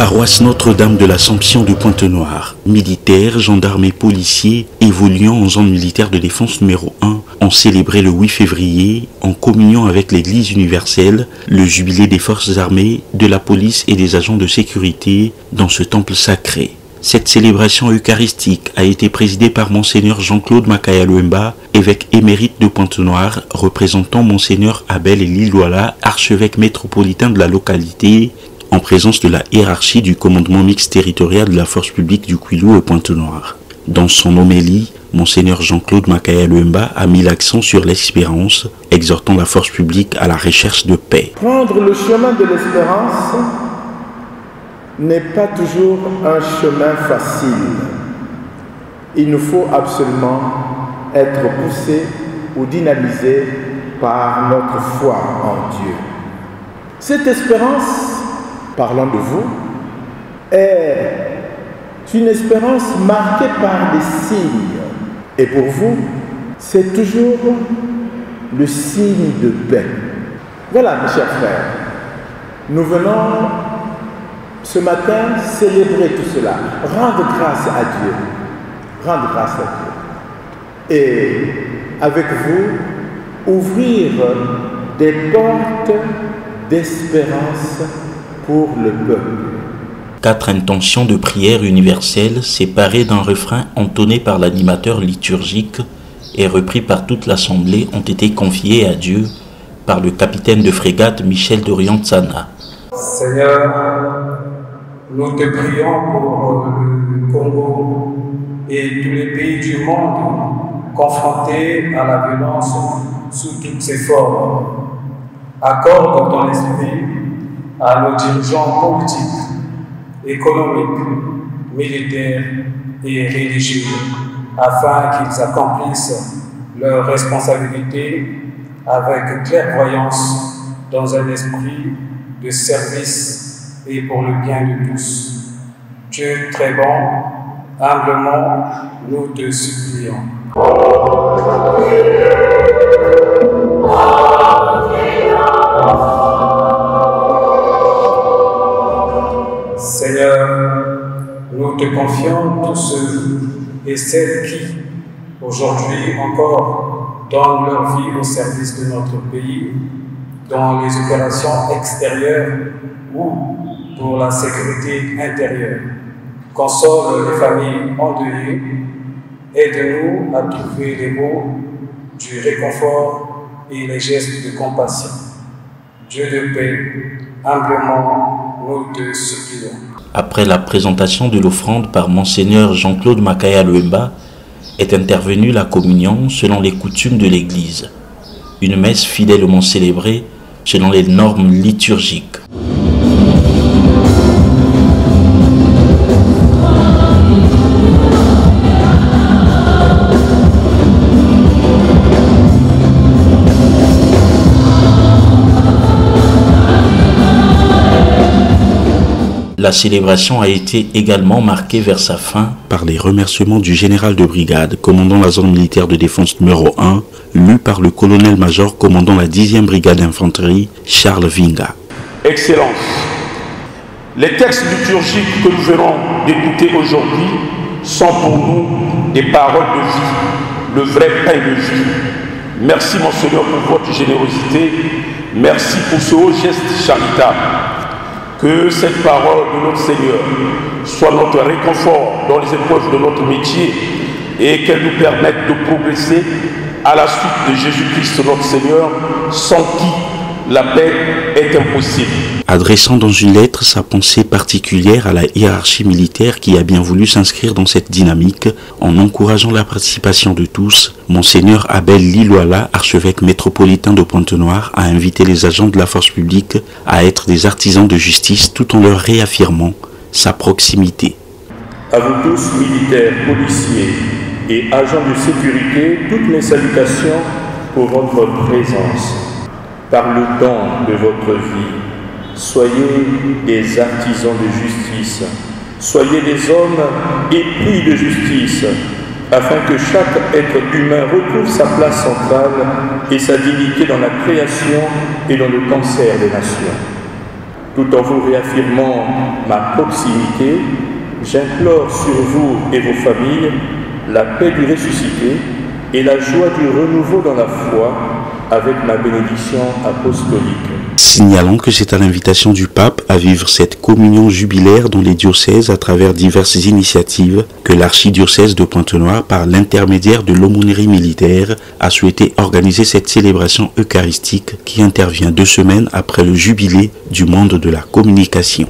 Paroisse Notre-Dame de l'Assomption de Pointe-Noire, militaires, gendarmes et policiers évoluant en zone militaire de défense numéro 1 ont célébré le 8 février, en communion avec l'Église universelle, le jubilé des forces armées, de la police et des agents de sécurité dans ce temple sacré. Cette célébration eucharistique a été présidée par Monseigneur Jean-Claude Makaya Luemba, évêque émérite de Pointe-Noire, représentant Monseigneur Abel Lilouala, archevêque métropolitain de la localité, en présence de la hiérarchie du commandement mixte territorial de la force publique du Kouilou et Pointe-Noire. Dans son homélie, Monseigneur Jean-Claude Makaya Luemba a mis l'accent sur l'espérance, exhortant la force publique à la recherche de paix. Prendre le chemin de l'espérance n'est pas toujours un chemin facile. Il nous faut absolument être poussé ou dynamisé par notre foi en Dieu. Cette espérance, parlant de vous, est une espérance marquée par des signes. Et pour vous, c'est toujours le signe de paix. Voilà, mes chers frères, nous venons ce matin célébrer tout cela, rendre grâce à Dieu, rendre grâce à Dieu. Et avec vous, ouvrir des portes d'espérance pour le peuple. 4 intentions de prière universelle séparées d'un refrain entonné par l'animateur liturgique et repris par toute l'assemblée ont été confiées à Dieu par le capitaine de frégate Michel Dorian-Tsana. Seigneur, nous te prions pour le Congo et tous les pays du monde confrontés à la violence sous toutes ses formes. Accorde ton esprit à nos dirigeants politiques, économiques, militaires et religieux, afin qu'ils accomplissent leurs responsabilités avec clairvoyance dans un esprit de service et pour le bien de tous. Dieu très bon, humblement, nous te supplions. Seigneur, nous te confions tous ceux et celles qui, aujourd'hui encore, donnent leur vie au service de notre pays, dans les opérations extérieures ou pour la sécurité intérieure. Console les familles endeuillées, aide-nous à trouver les mots du réconfort et les gestes de compassion. Dieu de paix, humblement, nous te supplions. Après la présentation de l'offrande par Monseigneur Jean-Claude Makaya Luemba, est intervenue la communion selon les coutumes de l'Église. Une messe fidèlement célébrée selon les normes liturgiques. La célébration a été également marquée vers sa fin par les remerciements du général de brigade commandant la zone militaire de défense numéro 1, lu par le colonel-major commandant la 10e brigade d'infanterie, Charles Vinga. Excellence, les textes liturgiques que nous venons d'écouter aujourd'hui sont pour nous des paroles de vie, le vrai pain de vie. Merci Monseigneur pour votre générosité, merci pour ce haut geste charitable. Que cette parole de notre Seigneur soit notre réconfort dans les épreuves de notre métier et qu'elle nous permette de progresser à la suite de Jésus-Christ notre Seigneur, sans qui la paix est impossible. Adressant dans une lettre sa pensée particulière à la hiérarchie militaire qui a bien voulu s'inscrire dans cette dynamique, en encourageant la participation de tous, Monseigneur Abel Lilouala, archevêque métropolitain de Pointe-Noire, a invité les agents de la force publique à être des artisans de justice tout en leur réaffirmant sa proximité. À vous tous, militaires, policiers et agents de sécurité, toutes mes salutations pour votre présence. Par le don de votre vie, soyez des artisans de justice, soyez des hommes épris de justice, afin que chaque être humain retrouve sa place centrale et sa dignité dans la création et dans le cancer des nations. Tout en vous réaffirmant ma proximité, j'implore sur vous et vos familles la paix du ressuscité et la joie du renouveau dans la foi avec ma bénédiction apostolique. Signalons que c'est à l'invitation du pape à vivre cette communion jubilaire dans les diocèses à travers diverses initiatives que l'archidiocèse de Pointe-Noire, par l'intermédiaire de l'aumônerie militaire, a souhaité organiser cette célébration eucharistique qui intervient 2 semaines après le jubilé du monde de la communication.